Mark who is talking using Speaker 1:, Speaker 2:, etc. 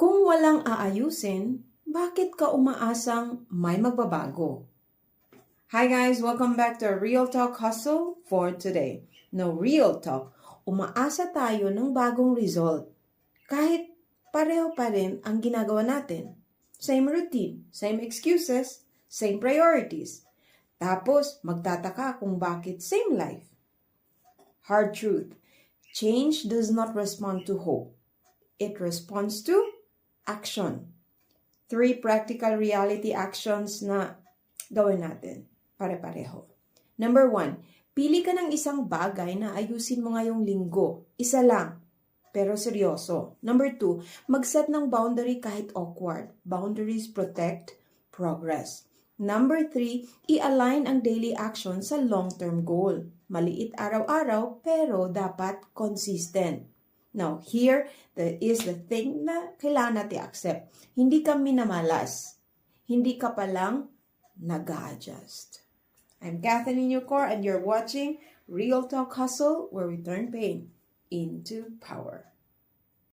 Speaker 1: Kung walang aayusin, bakit ka umaasang may magbabago? Hi guys, welcome back to Real Talk Hustle for today. No, real talk. Umaasa tayo ng bagong result. Kahit pareho pa rin ang ginagawa natin. Same routine, same excuses, same priorities. Tapos, magtataka kung bakit same life. Hard truth. Change does not respond to hope. It responds to action. 3 practical reality actions na gawin natin. Pare-pareho. Number 1, pili ka ng isang bagay na ayusin mo ngayong linggo. Isa lang, pero seryoso. Number 2, mag-set ng boundary kahit awkward. Boundaries protect progress. Number 3, i-align ang daily action sa long-term goal. Maliit araw-araw, pero dapat consistent. Now, here is the thing na kailangan natin accept. Hindi ka minamalas. Hindi ka palang nag-a-adjust. I'm Kathleen Yucor and you're watching Real Talk Hustle, where we turn pain into power.